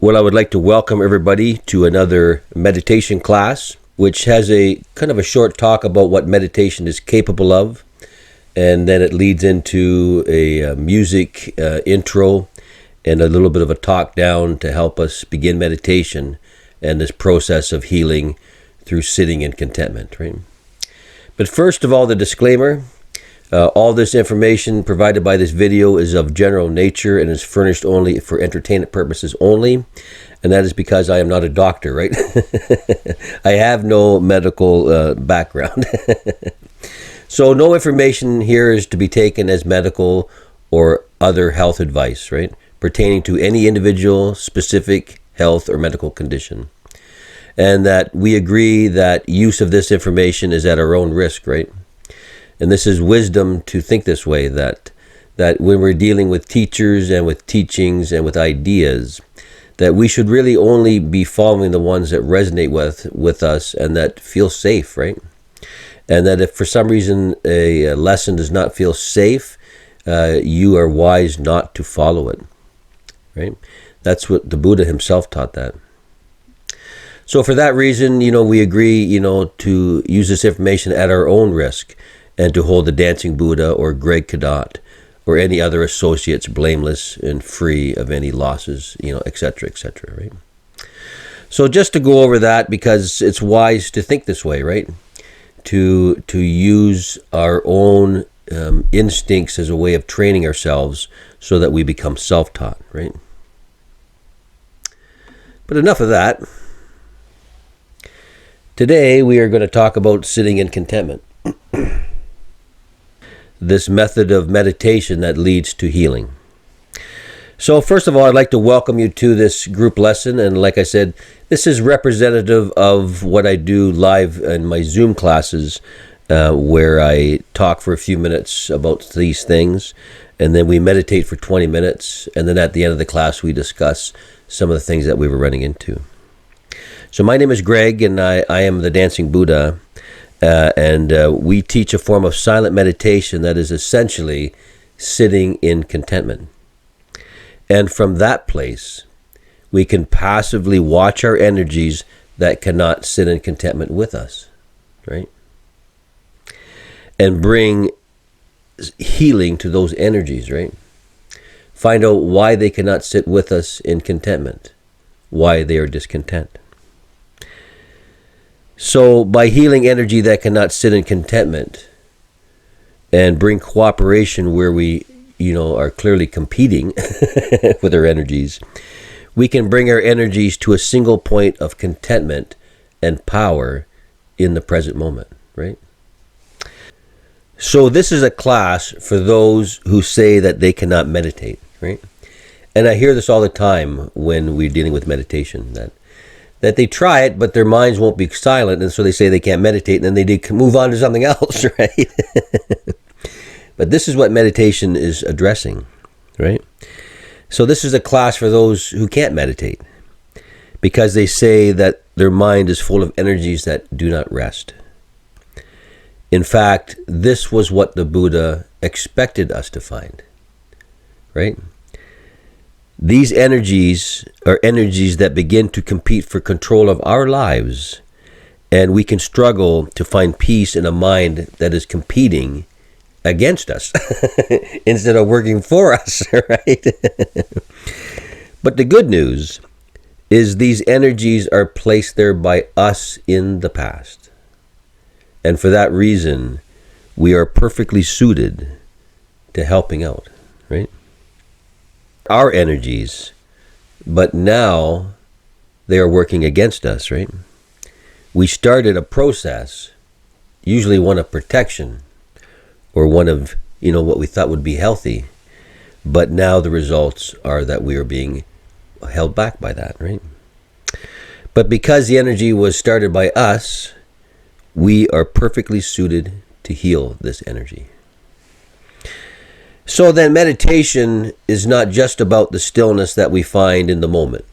Well, I would like to welcome everybody to another meditation class, which has a kind of a short talk about what meditation is capable of. And then it leads into a music intro and a little bit of a talk down to help us begin meditation and this process of healing through sitting in contentment, right? But first of all, the disclaimer. All this information provided by this video is of general nature and is furnished only for entertainment purposes only. And that is because I am not a doctor, right? I have no medical background. So no information here is to be taken as medical or other health advice, right? Pertaining to any individual, specific health or medical condition. And that we agree that use of this information is at our own risk, right? And this is wisdom to think this way, that when we're dealing with teachers and with teachings and with ideas, that we should really only be following the ones that resonate with us and that feel safe, right? And that if for some reason a lesson does not feel safe, you are wise not to follow it, right? That's what the Buddha himself taught that. So for that reason, we agree, to use this information at our own risk, and to hold the Dancing Buddha or Greg Kadot or any other associates blameless and free of any losses, etc., right? So just to go over that, because it's wise to think this way, right? To use our own instincts as a way of training ourselves so that we become self-taught, right? But enough of that. Today we are going to talk about sitting in contentment. This method of meditation that leads to healing. So first of all, I'd like to welcome you to this group lesson. And like I said, this is representative of what I do live in my Zoom classes, where I talk for a few minutes about these things. And then we meditate for 20 minutes. And then at the end of the class, we discuss some of the things that we were running into. So my name is Greg, and I am the Dancing Buddha. And we teach a form of silent meditation that is essentially sitting in contentment. And from that place, we can passively watch our energies that cannot sit in contentment with us, right? And bring healing to those energies, right? Find out why they cannot sit with us in contentment, why they are discontent. So by healing energy that cannot sit in contentment and bring cooperation where we, are clearly competing with our energies, we can bring our energies to a single point of contentment and power in the present moment, right? So this is a class for those who say that they cannot meditate, right? And I hear this all the time when we're dealing with meditation, that they try it, but their minds won't be silent, and so they say they can't meditate, and then they move on to something else, right? But this is what meditation is addressing, right? So this is a class for those who can't meditate, because they say that their mind is full of energies that do not rest. In fact, this was what the Buddha expected us to find, right? These energies are energies that begin to compete for control of our lives, and we can struggle to find peace in a mind that is competing against us instead of working for us, right? But the good news is these energies are placed there by us in the past. And for that reason, we are perfectly suited to helping out, right? Our energies, but now they are working against us, right? We started a process, usually one of protection or one of, what we thought would be healthy, but now the results are that we are being held back by that, right? But because the energy was started by us, we are perfectly suited to heal this energy. So then meditation is not just about the stillness that we find in the moment.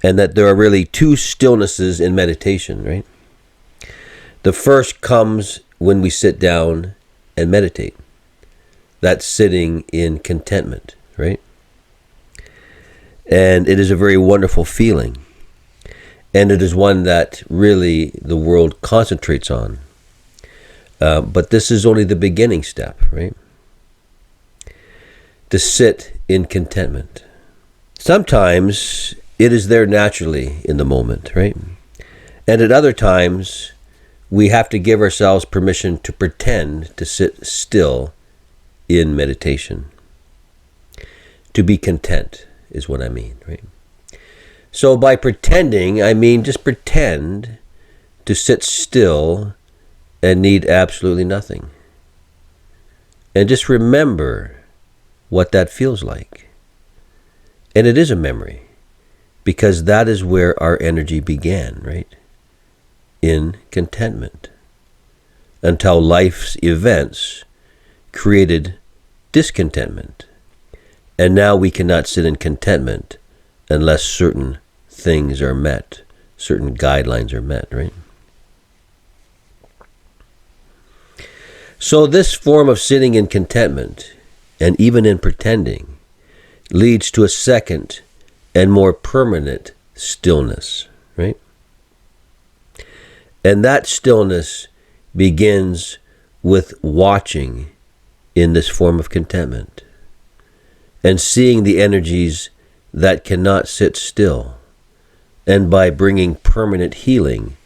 And that there are really two stillnesses in meditation, right? The first comes when we sit down and meditate. That's sitting in contentment, right? And it is a very wonderful feeling. And it is one that really the world concentrates on. But this is only the beginning step, right? To sit in contentment. Sometimes it is there naturally in the moment, right? And at other times, we have to give ourselves permission to pretend to sit still in meditation. To be content is what I mean, right? So by pretending, I mean just pretend to sit still and need absolutely nothing. And just remember what that feels like. And it is a memory, because that is where our energy began, right? In contentment. Until life's events created discontentment. And now we cannot sit in contentment unless certain things are met, certain guidelines are met, right? So this form of sitting in contentment, and even in pretending, leads to a second and more permanent stillness, right? And that stillness begins with watching in this form of contentment and seeing the energies that cannot sit still, and by bringing permanent healing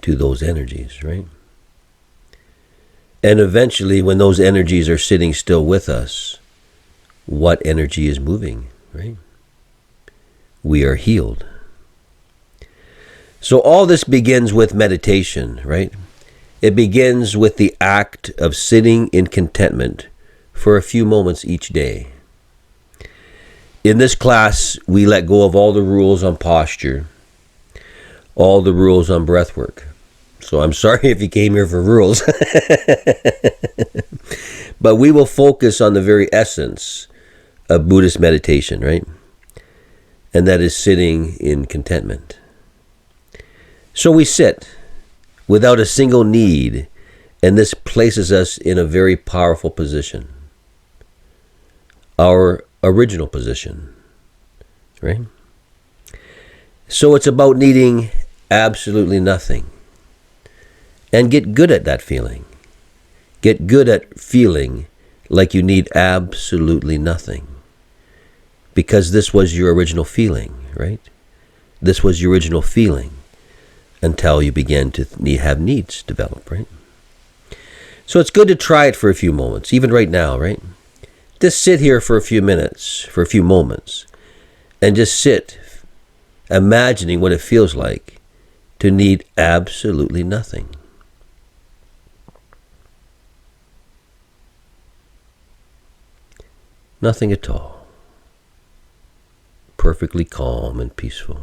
to those energies, right? And eventually, when those energies are sitting still with us, what energy is moving, right? We are healed. So all this begins with meditation, right? It begins with the act of sitting in contentment for a few moments each day. In this class, we let go of all the rules on posture, all the rules on breath work. So I'm sorry if you came here for rules. But we will focus on the very essence of Buddhist meditation, right? And that is sitting in contentment. So we sit without a single need, and this places us in a very powerful position. Our original position, right? So it's about needing absolutely nothing. And get good at that feeling. Get good at feeling like you need absolutely nothing. Because this was your original feeling, right? This was your original feeling until you began to have needs develop, right? So it's good to try it for a few moments, even right now, right? Just sit here for a few minutes, for a few moments, and just sit, imagining what it feels like to need absolutely nothing. Nothing at all. Perfectly calm and peaceful.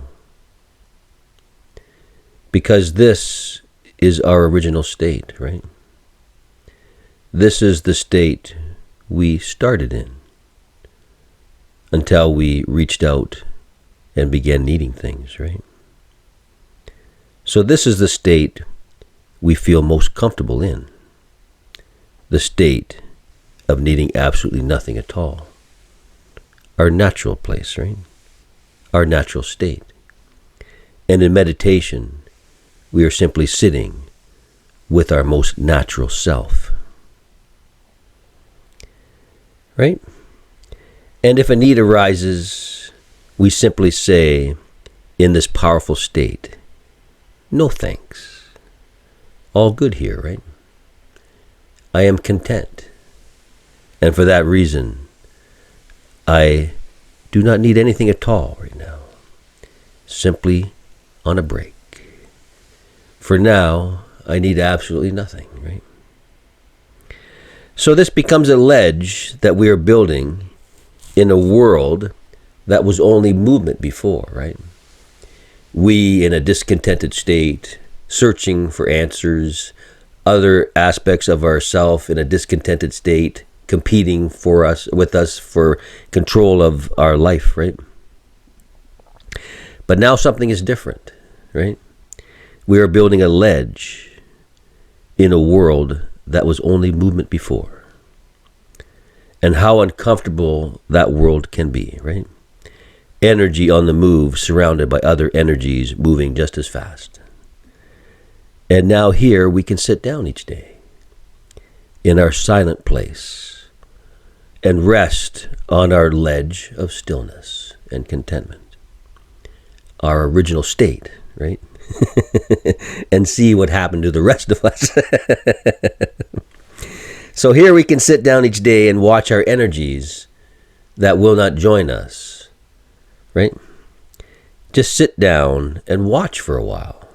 Because this is our original state, right? This is the state we started in until we reached out and began needing things, right? So this is the state we feel most comfortable in. The state of needing absolutely nothing at all. Our natural place, right? Our natural state. And in meditation, we are simply sitting with our most natural self. Right? And if a need arises, we simply say, in this powerful state, no thanks. All good here, right? I am content. And for that reason, I do not need anything at all right now. Simply on a break. For now, I need absolutely nothing, right? So this becomes a ledge that we are building in a world that was only movement before, right? We, in a discontented state, searching for answers, other aspects of ourself in a discontented state, competing with us for control of our life, right? But now something is different, right? We are building a ledge in a world that was only movement before. And how uncomfortable that world can be, right? energy on the move, surrounded by other energies moving just as fast. And now here we can sit down each day in our silent place and rest on our ledge of stillness and contentment, our original state, right? And see what happened to the rest of us. So here we can sit down each day and watch our energies that will not join us, right? Just sit down and watch for a while.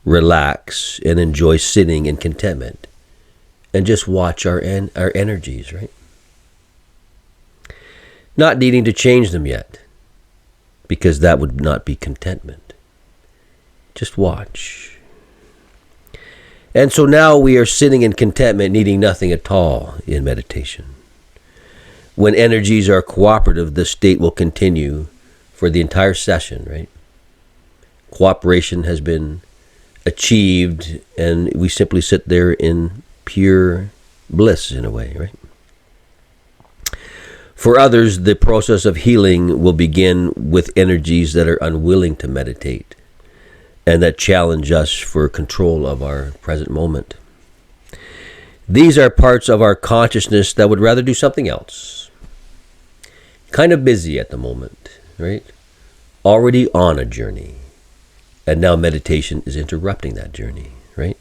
Relax and enjoy sitting in contentment and just watch our energies, right? Not needing to change them yet, because that would not be contentment. Just watch. And so now we are sitting in contentment, needing nothing at all in meditation. When energies are cooperative, the state will continue for the entire session, right? Cooperation has been achieved, and we simply sit there in pure bliss in a way, right? For others, the process of healing will begin with energies that are unwilling to meditate and that challenge us for control of our present moment. These are parts of our consciousness that would rather do something else. Kind of busy at the moment, right? Already on a journey. And now meditation is interrupting that journey, right?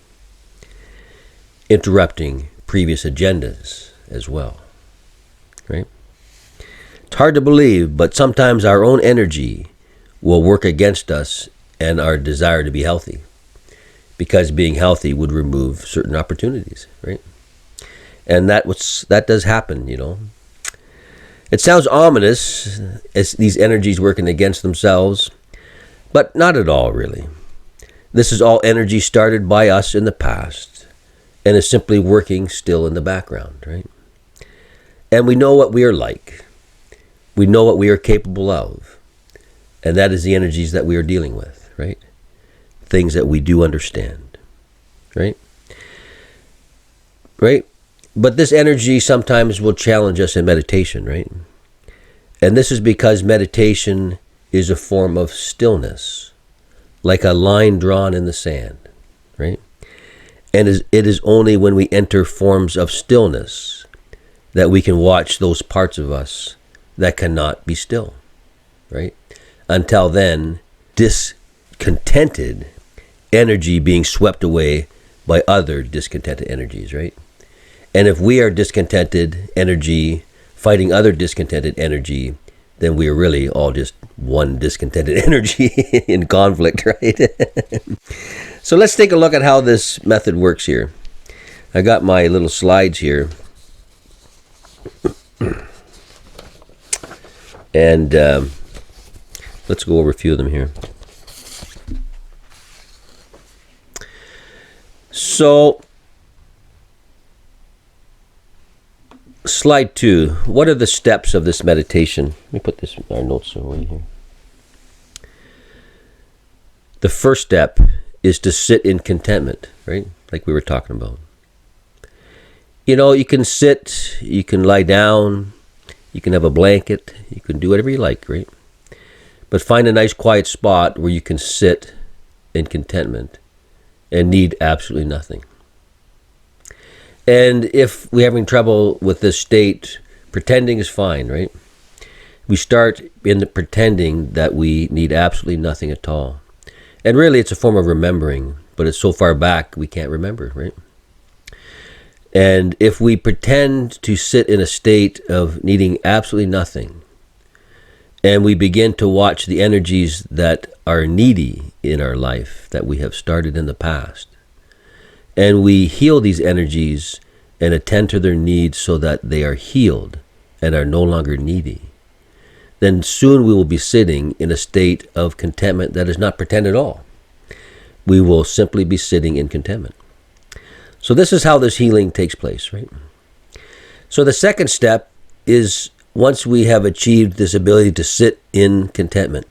Interrupting previous agendas as well, right? It's hard to believe, but sometimes our own energy will work against us and our desire to be healthy, because being healthy would remove certain opportunities, right? And that does happen, you know. It sounds ominous as these energies working against themselves, but not at all, really. This is all energy started by us in the past and is simply working still in the background, right? And we know what we are like. We know what we are capable of. And that is the energies that we are dealing with, right? Things that we do understand, right? Right? But this energy sometimes will challenge us in meditation, right? And this is because meditation is a form of stillness, like a line drawn in the sand, right? And it is only when we enter forms of stillness that we can watch those parts of us that cannot be still, right? Until then, discontented energy being swept away by other discontented energies, right? And if we are discontented energy fighting other discontented energy, then we are really all just one discontented energy in conflict, right? So let's take a look at how this method works here. I got my little slides here. And let's go over a few of them here. So, slide 2. What are the steps of this meditation? Let me put our notes away here. The first step is to sit in contentment, right? Like we were talking about. You know, you can sit, you can lie down, you can have a blanket, you can do whatever you like, right? But find a nice quiet spot where you can sit in contentment and need absolutely nothing. And if we're having trouble with this state, pretending is fine, right? We start in the pretending that we need absolutely nothing at all. And really it's a form of remembering, but it's so far back we can't remember, right? And if we pretend to sit in a state of needing absolutely nothing, and we begin to watch the energies that are needy in our life that we have started in the past, and we heal these energies and attend to their needs so that they are healed and are no longer needy, then soon we will be sitting in a state of contentment that is not pretend at all. We will simply be sitting in contentment. So this is how this healing takes place, right? So the second step is, once we have achieved this ability to sit in contentment,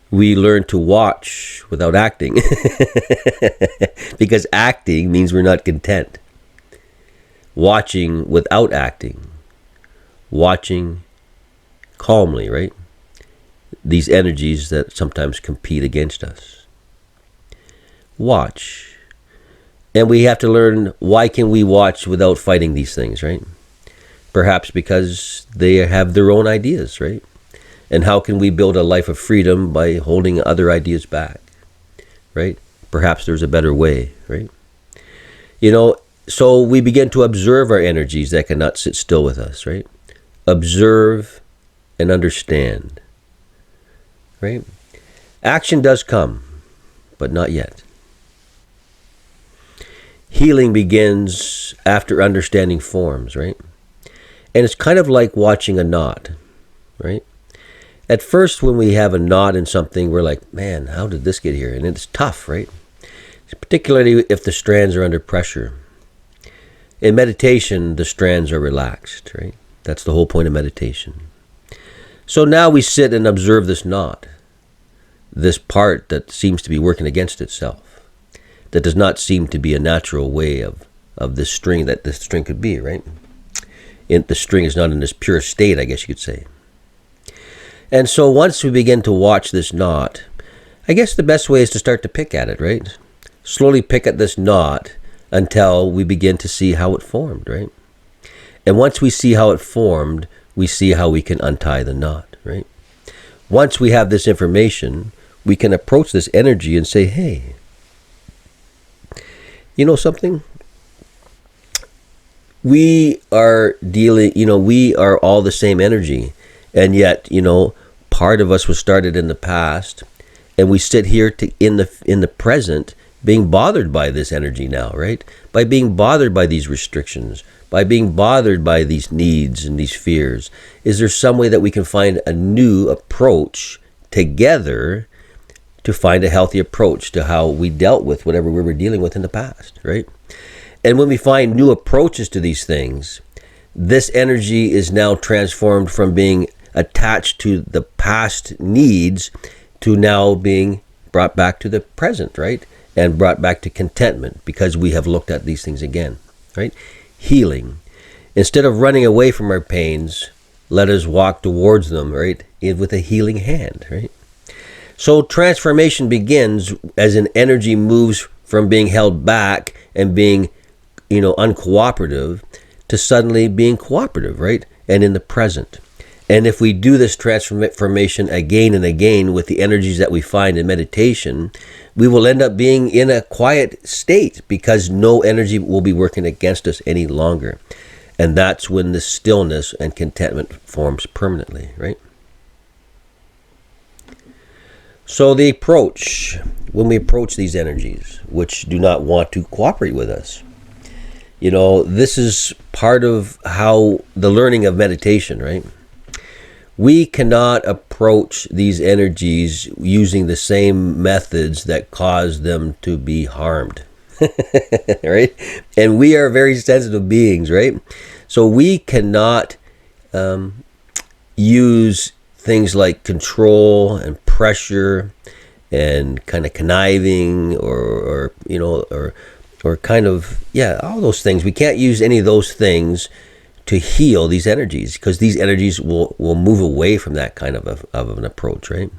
we learn to watch without acting. Because acting means we're not content. Watching without acting watching calmly, right? These energies that sometimes compete against us. Watch. And we have to learn, why can we watch without fighting these things, right? Perhaps because they have their own ideas, right? And how can we build a life of freedom by holding other ideas back, right? Perhaps there's a better way, right? So we begin to observe our energies that cannot sit still with us, right? Observe and understand, right? Action does come, but not yet. Healing begins after understanding forms, right? And it's kind of like watching a knot, right? At first, when we have a knot in something, we're like, man, how did this get here? And it's tough, right? Particularly if the strands are under pressure. In meditation, the strands are relaxed, right? That's the whole point of meditation. So now we sit and observe this knot, this part that seems to be working against itself, that does not seem to be a natural way of this string that this string could be, right? The string is not in this pure state, I guess you could say. And so once we begin to watch this knot, I guess the best way is to start to pick at it, right? Slowly pick at this knot until we begin to see how it formed, right? And once we see how it formed, we see how we can untie the knot, right? Once we have this information, we can approach this energy and say, hey, you know something? We are dealing, we are all the same energy. And yet, part of us was started in the past, and we sit here in the present being bothered by this energy now, right? By being bothered by these restrictions, by being bothered by these needs and these fears. Is there some way that we can find a new approach together to find a healthy approach to how we dealt with whatever we were dealing with in the past, right? And when we find new approaches to these things, this energy is now transformed from being attached to the past needs to now being brought back to the present, right? And brought back to contentment because we have looked at these things again, right? Healing. Instead of running away from our pains, let us walk towards them, right? With a healing hand, right? So transformation begins as an energy moves from being held back and being, uncooperative to suddenly being cooperative, right? And in the present. And if we do this transformation again and again with the energies that we find in meditation, we will end up being in a quiet state because no energy will be working against us any longer. And that's when the stillness and contentment forms permanently, right? So the approach, when we approach these energies, which do not want to cooperate with us, this is part of how the learning of meditation, right? We cannot approach these energies using the same methods that cause them to be harmed, right? And we are very sensitive beings, right? So we cannot use things like control and pressure and kind of conniving or kind of, all those things. We can't use any of those things to heal these energies because these energies will move away from that kind of an approach, right?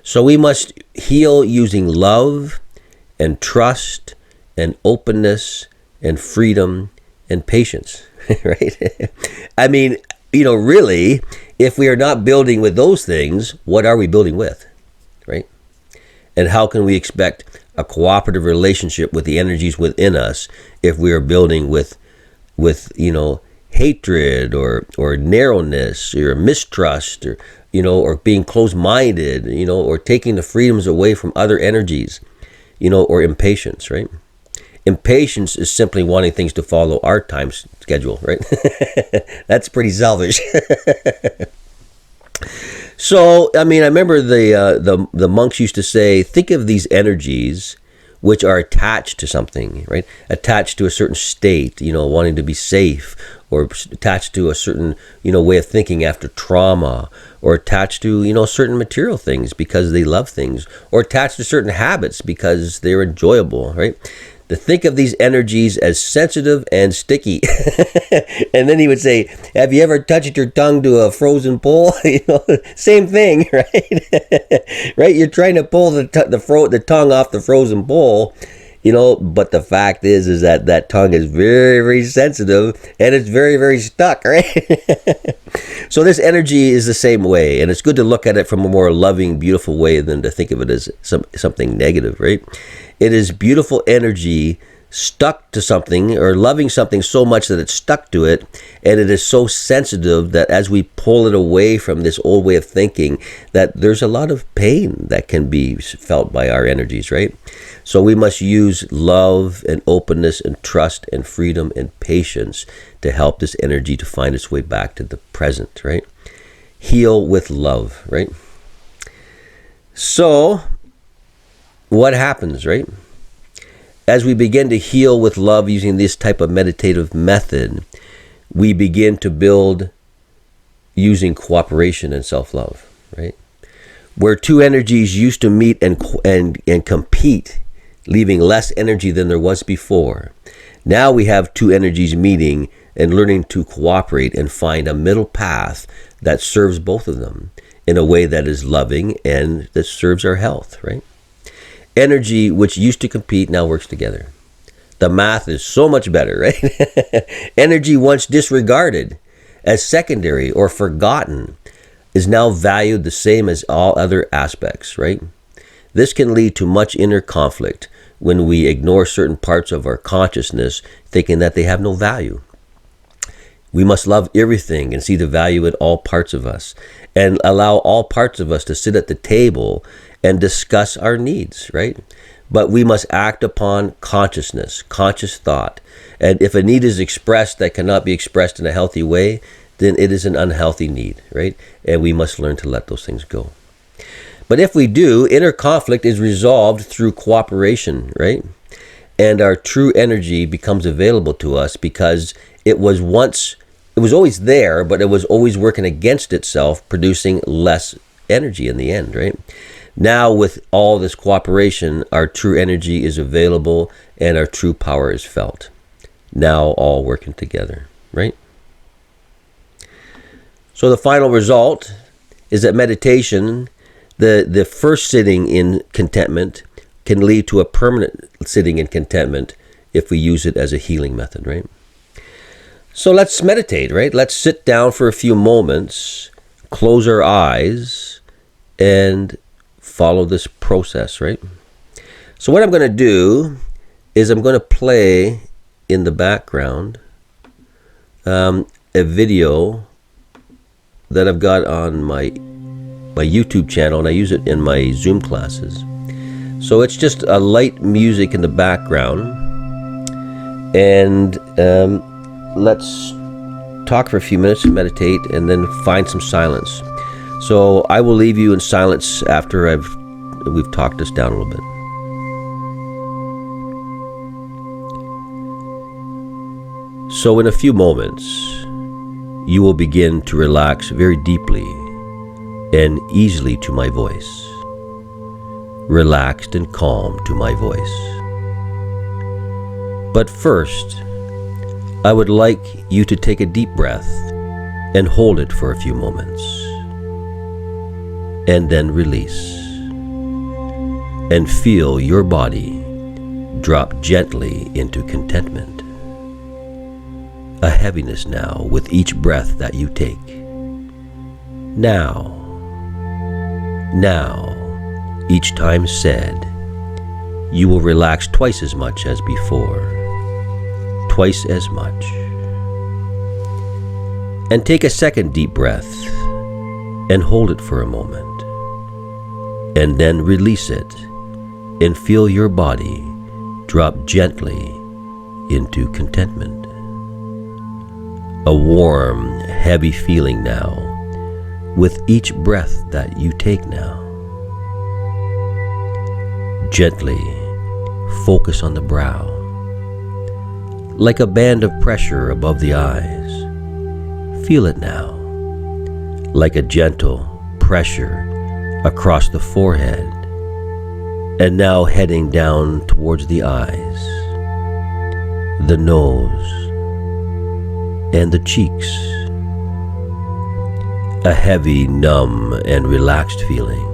So we must heal using love and trust and openness and freedom and patience, right? I mean, really, if we are not building with those things, what are we building with, right? And how can we expect a cooperative relationship with the energies within us if we are building with hatred or narrowness or mistrust or being closed-minded, or taking the freedoms away from other energies, or impatience, right? Impatience is simply wanting things to follow our time schedule, right? That's pretty selfish. So, I remember the monks used to say, think of these energies which are attached to something, right? Attached to a certain state, wanting to be safe, or attached to a certain, way of thinking after trauma, or attached to, certain material things because they love things, or attached to certain habits because they're enjoyable, right? to think of these energies as sensitive and sticky. And then he would say, have you ever touched your tongue to a frozen pole? Same thing, right? Right? You're trying to pull the tongue off the frozen pole, but the fact is that tongue is very, very sensitive and it's very, very stuck, right? So this energy is the same way, and it's good to look at it from a more loving, beautiful way than to think of it as something negative, right? It is beautiful energy stuck to something, or loving something so much that it's stuck to it, and it is so sensitive that as we pull it away from this old way of thinking, that there's a lot of pain that can be felt by our energies, right? So we must use love and openness and trust and freedom and patience to help this energy to find its way back to the present, right? Heal with love, right? So what happens, right? As we begin to heal with love using this type of meditative method, we begin to build using cooperation and self-love, right? Where two energies used to meet and compete, leaving less energy than there was before. Now we have two energies meeting and learning to cooperate and find a middle path that serves both of them in a way that is loving and that serves our health, right? Energy which used to compete now works together. The math is so much better, right? Energy once disregarded as secondary or forgotten is now valued the same as all other aspects, right? This can lead to much inner conflict when we ignore certain parts of our consciousness, thinking that they have no value. We must love everything and see the value in all parts of us, and allow all parts of us to sit at the table and discuss our needs, right? But we must act upon consciousness, conscious thought. And if a need is expressed that cannot be expressed in a healthy way, then it is an unhealthy need, right? And we must learn to let those things go. But if we do, inner conflict is resolved through cooperation, right? And our true energy becomes available to us because it was always there, but it was always working against itself, producing less energy in the end, right? Now with all this cooperation, our true energy is available and our true power is felt. Now all working together, right? So the final result is that meditation, the first sitting in contentment, can lead to a permanent sitting in contentment if we use it as a healing method, right? So let's meditate, right? Let's sit down for a few moments, close our eyes, and follow this process, right? So what I'm going to do is I'm going to play in the background a video that I've got on my YouTube channel, and I use it in my Zoom classes. So it's just a light music in the background, and let's talk for a few minutes and meditate, and then find some silence. So I will leave you in silence after we've talked this down a little bit. So in a few moments, you will begin to relax very deeply and easily to my voice, relaxed and calm to my voice. But first, I would like you to take a deep breath and hold it for a few moments, and then release, and feel your body drop gently into contentment. A heaviness now with each breath that you take. Now, each time said, you will relax twice as much as before, twice as much. And take a second deep breath and hold it for a moment, and then release it and feel your body drop gently into contentment. A warm, heavy feeling now with each breath that you take now. Gently focus on the brow, like a band of pressure above the eyes. Feel it now, like a gentle pressure across the forehead, and now heading down towards the eyes. the nose, and the cheeks. A heavy, numb, and relaxed feeling.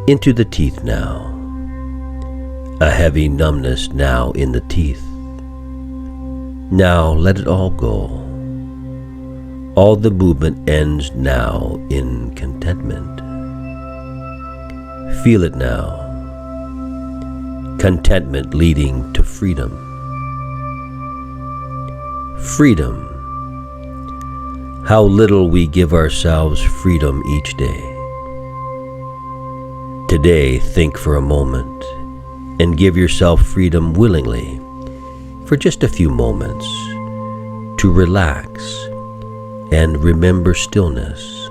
Into the teeth now. A heavy numbness now in the teeth. Now let it all go. All the movement ends now in contentment. Feel it now. Contentment leading to freedom. Freedom. How little we give ourselves freedom each day. Today, think for a moment and give yourself freedom willingly for just a few moments to relax and remember stillness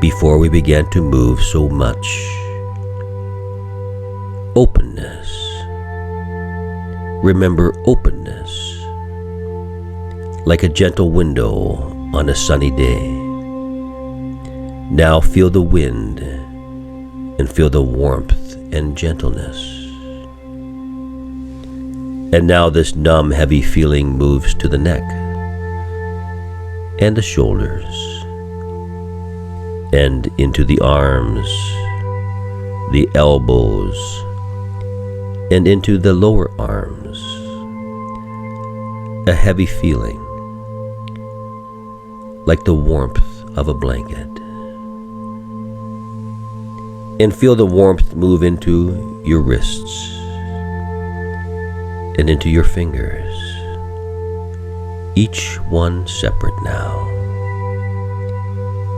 before we begin to move so much. Openness. Remember openness, like a gentle window on a sunny day. Now feel the wind and feel the warmth and gentleness. And now this numb, heavy feeling moves to the neck and the shoulders and into the arms, the elbows, and into the lower arms. A heavy feeling, like the warmth of a blanket. And feel the warmth move into your wrists and into your fingers, each one separate now,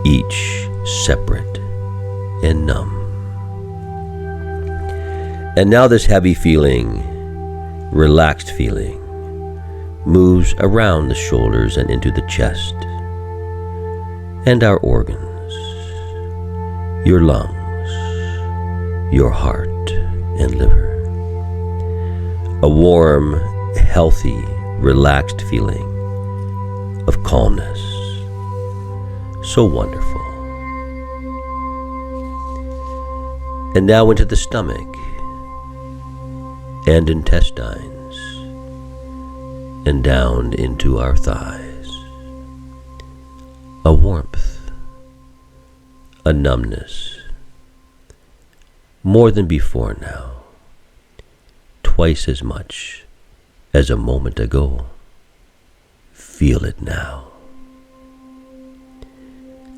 each separate and numb. And now this heavy feeling, relaxed feeling, moves around the shoulders and into the chest and our organs, your lungs, your heart and liver. A warm, healthy, relaxed feeling of calmness. So wonderful. And now into the stomach and intestines and down into our thighs. A warmth, a numbness, more than before now, twice as much as a moment ago. Feel it now.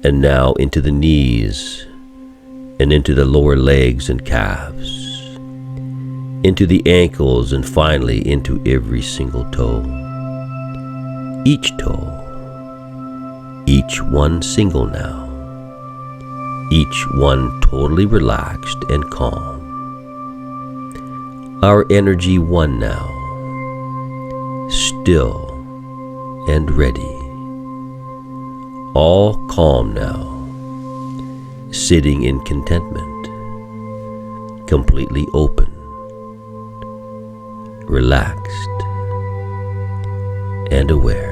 And now into the knees and into the lower legs and calves, into the ankles, and finally into every single toe. Each toe, each one single now, each one totally relaxed and calm. Our energy one now, still and ready, all calm now, sitting in contentment, completely open, relaxed, and aware.